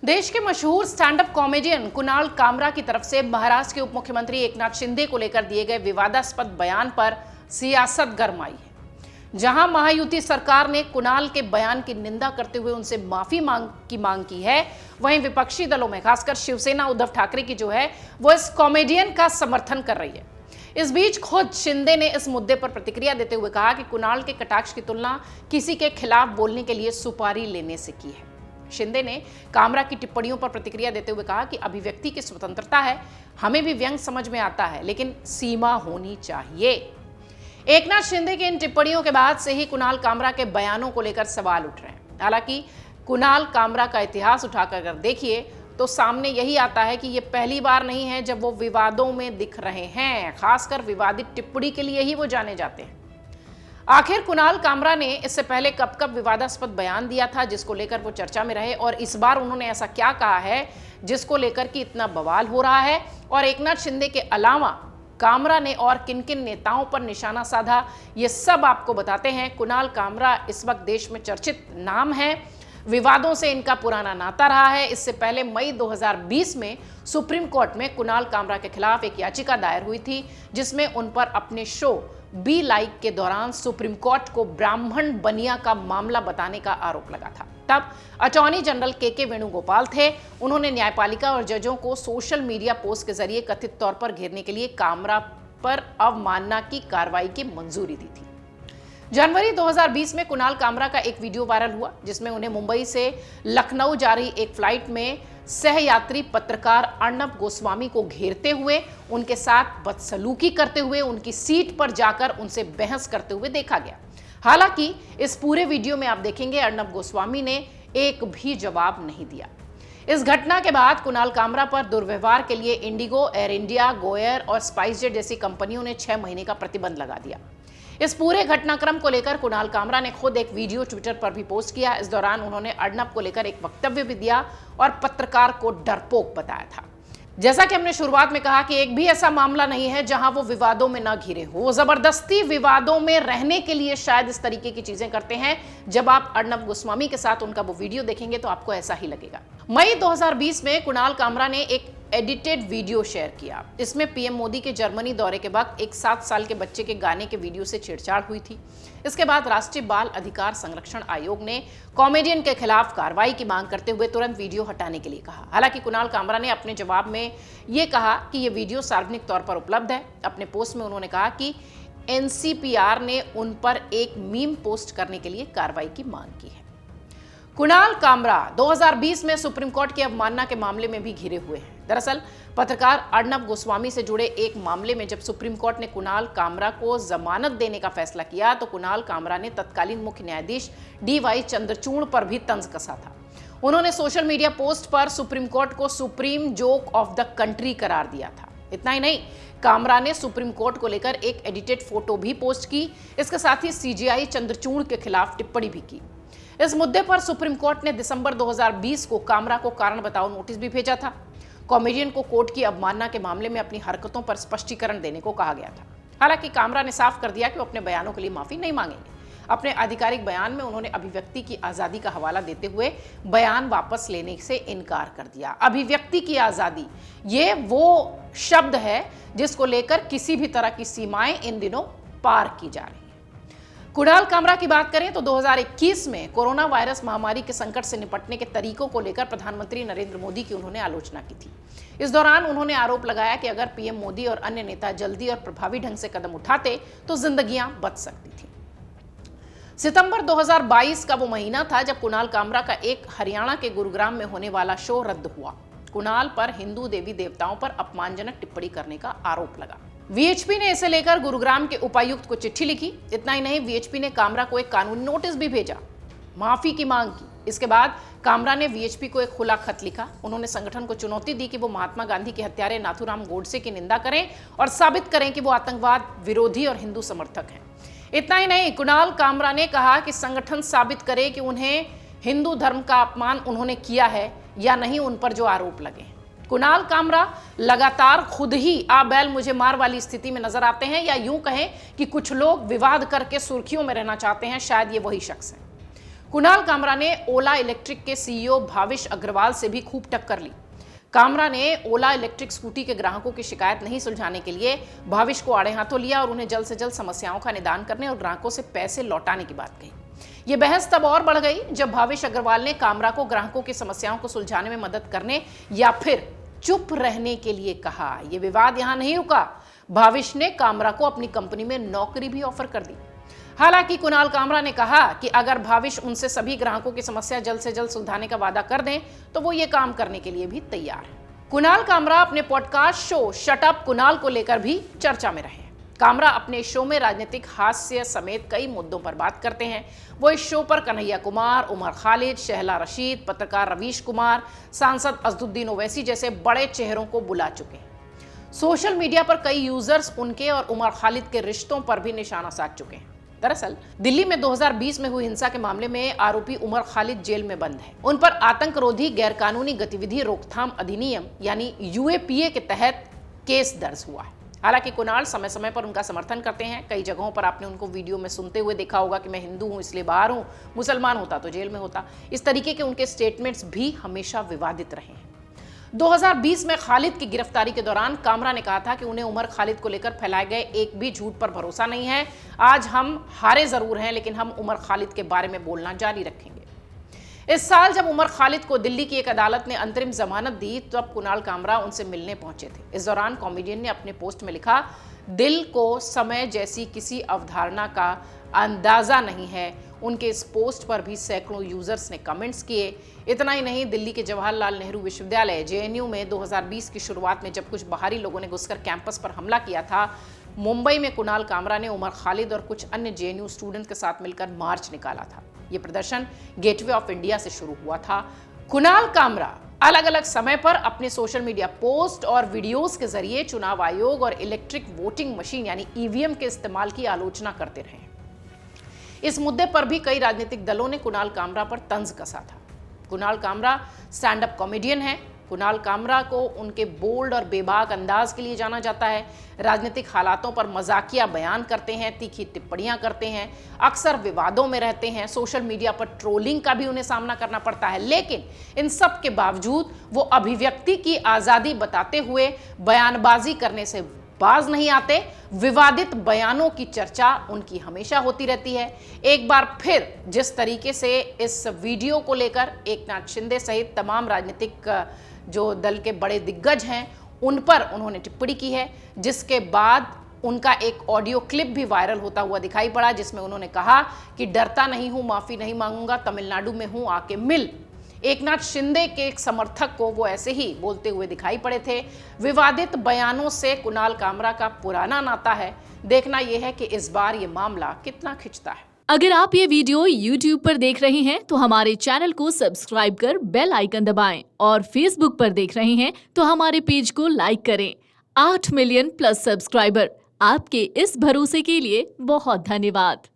देश के मशहूर stand up comedian Kunal Kamra की तरफ से महाराष्ट्र के उप मुख्यमंत्री एकनाथ शिंदे को लेकर दिए गए विवादास्पद बयान पर सियासत गरमाई है। जहां महायुति सरकार ने कुणाल के बयान की निंदा करते हुए उनसे माफी मांग की है, वहीं विपक्षी दलों में खासकर शिवसेना उद्धव ठाकरे की जो है वो इस कॉमेडियन का समर्थन कर रही है। इस बीच खुद शिंदे ने इस मुद्दे पर प्रतिक्रिया देते हुए कहा कि कुणाल के कटाक्ष की तुलना किसी के खिलाफ बोलने के लिए सुपारी लेने से की है। शिंदे ने कामरा की टिप्पणियों पर प्रतिक्रिया देते हुए कहा कि अभिव्यक्ति की स्वतंत्रता है, हमें भी व्यंग समझ में आता है, लेकिन सीमा होनी चाहिए। एकनाथ शिंदे की इन टिप्पणियों के बाद से ही कुणाल कामरा के बयानों को लेकर सवाल उठ रहे हैं। हालांकि कुणाल कामरा का इतिहास उठाकर अगर देखिए तो सामने यही आता है कि ये पहली बार नहीं है जब वो विवादों में दिख रहे हैं। खासकर विवादित टिप्पणी के लिए ही वो जाने जाते हैं। आखिर कुणाल कामरा ने इससे पहले कब कब विवादास्पद बयान दिया था जिसको लेकर वो चर्चा में रहे, और इस बार उन्होंने ऐसा क्या कहा है जिसको लेकर कि इतना बवाल हो रहा है, और एकनाथ शिंदे के अलावा कामरा ने और किन किन नेताओं पर निशाना साधा, ये सब आपको बताते हैं। कुणाल कामरा इस वक्त देश में चर्चित नाम है, विवादों से इनका पुराना नाता रहा है। इससे पहले मई 2020 में सुप्रीम कोर्ट में कुणाल कामरा के खिलाफ एक याचिका दायर हुई थी जिसमें उन पर अपने शो बी लाइक के दौरान सुप्रीम कोर्ट को ब्राह्मण बनिया का मामला बताने का आरोप लगा था। तब अटॉर्नी जनरल के वेणुगोपाल थे। उन्होंने न्यायपालिका और जजों को सोशल मीडिया पोस्ट के जरिए कथित तौर पर घेरने के लिए कामरा पर अवमानना की कार्रवाई की मंजूरी दी थी। जनवरी 2020 में कुणाल कामरा का एक वीडियो वायरल हुआ जिसमें उन्हें मुंबई से लखनऊ जा रही एक फ्लाइट में सहयात्री पत्रकार अर्नब गोस्वामी को घेरते हुए, उनके साथ बदसलूकी करते हुए, उनकी सीट पर जाकर उनसे बहस करते हुए देखा गया। हालांकि इस पूरे वीडियो में आप देखेंगे अर्नब गोस्वामी ने एक भी जवाब नहीं दिया। इस घटना के बाद कुणाल कामरा पर दुर्व्यवहार के लिए इंडिगो, एयर इंडिया, गोएयर और स्पाइसजेट जैसी कंपनियों ने 6 महीने का प्रतिबंध लगा दिया। इस पूरे घटनाक्रम को लेकर कुणाल कामरा ने खुद एक वीडियो ट्विटर पर भी पोस्ट किया। इस दौरान उन्होंने अर्नब को लेकर एक वक्तव्य भी दिया और पत्रकार को डरपोक बताया था। जैसा कि हमने शुरुआत में कहा कि एक भी ऐसा मामला नहीं है जहां वो विवादों में ना घिरे हो। जबरदस्ती विवादों में रहने के लिए शायद इस तरीके की चीजें करते हैं। जब आप अर्नब गोस्वामी के साथ उनका वो वीडियो देखेंगे तो आपको ऐसा ही लगेगा। मई 2020 में कुणाल कामरा ने एक एडिटेड वीडियो शेयर किया। इसमें पीएम मोदी के जर्मनी दौरे के वक्त एक 7 साल के बच्चे के गाने के वीडियो से छेड़छाड़ हुई थी। इसके बाद राष्ट्रीय बाल अधिकार संरक्षण आयोग ने कॉमेडियन के खिलाफ कार्रवाई की मांग करते हुए तुरंत वीडियो हटाने के लिए कहा। हालांकि कुणाल कामरा ने अपने जवाब में ये कहा कि ये वीडियो सार्वजनिक तौर पर उपलब्ध है। अपने पोस्ट में उन्होंने कहा कि एनसीपीआर ने उन पर एक मीम पोस्ट करने के लिए कार्रवाई की मांग की है। कुणाल कामरा 2020 में सुप्रीम कोर्ट की अवमानना के मामले में भी घिरे हुए हैं। दरअसल पत्रकार अर्नब गोस्वामी से जुड़े एक मामले में जब सुप्रीम कोर्ट ने कुणाल कामरा को जमानत देने का फैसला किया तो कुणाल कामरा ने तत्कालीन मुख्य न्यायाधीश DY चंद्रचूड़ पर भी तंज कसा था। उन्होंने सोशल मीडिया पोस्ट पर सुप्रीम कोर्ट को supreme joke of the country करार दिया था। इतना ही नहीं, कामरा ने सुप्रीम कोर्ट को लेकर एक एडिटेड फोटो भी पोस्ट की। इसके साथ ही CJI चंद्रचूड़ के खिलाफ टिप्पणी भी की। इस मुद्दे पर सुप्रीम कोर्ट ने दिसंबर 2020 को कामरा को कारण बताओ नोटिस भी भेजा था। कॉमेडियन को कोर्ट की अवमानना के मामले में अपनी हरकतों पर स्पष्टीकरण देने को कहा गया था। हालांकि कामरा ने साफ कर दिया कि वो अपने बयानों के लिए माफी नहीं मांगेंगे। अपने आधिकारिक बयान में उन्होंने अभिव्यक्ति की आजादी का हवाला देते हुए बयान वापस लेने से इनकार कर दिया। अभिव्यक्ति की आजादी, ये वो शब्द है जिसको लेकर किसी भी तरह की सीमाएं इन दिनों पार की जा रही। कुणाल कामरा की बात करें तो 2021 में कोरोना वायरस महामारी के संकट से निपटने के तरीकों को लेकर प्रधानमंत्री नरेंद्र मोदी की उन्होंने आलोचना की थी। इस दौरान उन्होंने आरोप लगाया कि अगर पीएम मोदी और अन्य नेता जल्दी और प्रभावी ढंग से कदम उठाते तो जिंदगियां बच सकती थी। सितंबर 2022 का वो महीना था जब कुणाल कामरा का एक हरियाणा के गुरुग्राम में होने वाला शो रद्द हुआ। कुणाल पर हिंदू देवी देवताओं पर अपमानजनक टिप्पणी करने का आरोप लगा। वीएचपी ने इसे लेकर गुरुग्राम के उपायुक्त को चिट्ठी लिखी। इतना ही नहीं, वीएचपी ने कामरा को एक कानूनी नोटिस भी भेजा, माफी की मांग की। इसके बाद कामरा ने वीएचपी को एक खुला खत लिखा। उन्होंने संगठन को चुनौती दी कि वो महात्मा गांधी के हत्यारे नाथूराम गोडसे की निंदा करें और साबित करें कि वो आतंकवाद विरोधी और हिंदू समर्थक हैं। इतना ही नहीं, कुणाल कामरा ने कहा कि संगठन साबित करे कि उन्हें हिंदू धर्म का अपमान उन्होंने किया है या नहीं, उन पर जो आरोप लगे। कुणाल कामरा लगातार खुद ही आ बैल मुझे मार वाली स्थिति में नजर आते हैं, या यूं कहें कि कुछ लोग विवाद करके सुर्खियों में रहना चाहते हैं। शायद ये वही शख्स है। कुणाल कामरा ने ओला इलेक्ट्रिक के सीईओ भाविश अग्रवाल से भी खूब टक्कर ली। कामरा ने ओला इलेक्ट्रिक स्कूटी के ग्राहकों की शिकायत नहीं सुलझाने के लिए भाविश को आड़े हाथों लिया और उन्हें जल्द से जल्द समस्याओं का निदान करने और ग्राहकों से पैसे लौटाने की बात कही। ये बहस तब और बढ़ गई जब भाविश अग्रवाल ने कामरा को ग्राहकों की समस्याओं को सुलझाने में मदद करने या फिर चुप रहने के लिए कहा। यह विवाद यहां नहीं रुका। भाविश ने कामरा को अपनी कंपनी में नौकरी भी ऑफर कर दी। हालांकि कुणाल कामरा ने कहा कि अगर भाविश उनसे सभी ग्राहकों की समस्या जल्द से जल्द सुलझाने का वादा कर दें तो वो ये काम करने के लिए भी तैयार है। कुणाल कामरा अपने podcast show shut up Kunal को लेकर भी चर्चा में रहे। कामरा अपने शो में राजनीतिक हास्य समेत कई मुद्दों पर बात करते हैं। वो इस शो पर कन्हैया कुमार, उमर खालिद, शहला रशीद, पत्रकार रवीश कुमार, सांसद असदुद्दीन ओवैसी जैसे बड़े चेहरों को बुला चुके हैं। सोशल मीडिया पर कई यूजर्स उनके और उमर खालिद के रिश्तों पर भी निशाना साध चुके हैं। दरअसल दिल्ली में 2020 में हुई हिंसा के मामले में आरोपी उमर खालिद जेल में बंद है। उन पर आतंकरोधी गैरकानूनी गतिविधि रोकथाम अधिनियम यानी यूएपीए के तहत केस दर्ज हुआ है। हालांकि कुणाल समय समय पर उनका समर्थन करते हैं। कई जगहों पर आपने उनको वीडियो में सुनते हुए देखा होगा कि मैं हिंदू हूं इसलिए बाहर हूं, मुसलमान होता तो जेल में होता। इस तरीके के उनके स्टेटमेंट्स भी हमेशा विवादित रहे हैं। 2020 में खालिद की गिरफ्तारी के दौरान कामरा ने कहा था कि उन्हें उमर खालिद को लेकर फैलाए गए एक भी झूठ पर भरोसा नहीं है। आज हम हारे जरूर हैं लेकिन हम उमर खालिद के बारे में बोलना जारी रखेंगे। इस साल जब उमर खालिद को दिल्ली की एक अदालत ने अंतरिम जमानत दी तब कुणाल कामरा उनसे मिलने पहुंचे थे। इस दौरान कॉमेडियन ने अपने पोस्ट में लिखा, दिल को समय जैसी किसी अवधारणा का अंदाजा नहीं है। उनके इस पोस्ट पर भी सैकड़ों यूजर्स ने कमेंट्स किए। इतना ही नहीं, दिल्ली के जवाहरलाल नेहरू विश्वविद्यालय जेएनयू में 2020 की शुरुआत में जब कुछ बाहरी लोगों ने घुसकर कैंपस पर हमला किया था, मुंबई में कुणाल कामरा ने उमर खालिद और कुछ अन्य जेएनयू स्टूडेंट्स के साथ मिलकर मार्च निकाला था। ये प्रदर्शन गेटवे ऑफ इंडिया से शुरू हुआ था। कुणाल कामरा अलग अलग समय पर अपने सोशल मीडिया पोस्ट और वीडियोस के जरिए चुनाव आयोग और इलेक्ट्रिक वोटिंग मशीन यानी ईवीएम के इस्तेमाल की आलोचना करते रहे। इस मुद्दे पर भी कई राजनीतिक दलों ने कुणाल कामरा पर तंज कसा था। Kunal Kamra stand up comedian है। कुणाल कामरा को उनके बोल्ड और बेबाक अंदाज के लिए जाना जाता है। राजनीतिक हालातों पर मजाकिया बयान करते हैं, तीखी टिप्पणियां करते हैं, अक्सर विवादों में रहते हैं। सोशल मीडिया पर ट्रोलिंग का भी उन्हें सामना करना पड़ता है, लेकिन इन सब के बावजूद वो अभिव्यक्ति की आज़ादी बताते हुए बयानबाजी करने से बाज नहीं आते। विवादित बयानों की चर्चा उनकी हमेशा होती रहती है। एक बार फिर जिस तरीके से इस वीडियो को लेकर एकनाथ शिंदे सहित तमाम राजनीतिक जो दल के बड़े दिग्गज हैं उन पर उन्होंने टिप्पणी की है, जिसके बाद उनका एक ऑडियो क्लिप भी वायरल होता हुआ दिखाई पड़ा जिसमें उन्होंने कहा कि डरता नहीं हूं, माफी नहीं मांगूंगा, तमिलनाडु में हूं, आके मिल। एकनाथ शिंदे के एक समर्थक को वो ऐसे ही बोलते हुए दिखाई पड़े थे। विवादित बयानों से कुणाल कामरा का पुराना नाता है। देखना यह है कि इस बार ये मामला कितना खिंचता है। अगर आप ये वीडियो YouTube पर देख रहे हैं तो हमारे चैनल को सब्सक्राइब कर बेल आइकन दबाएं और Facebook पर देख रहे हैं तो हमारे पेज को लाइक करें। 8 मिलियन प्लस सब्सक्राइबर, आपके इस भरोसे के लिए बहुत धन्यवाद।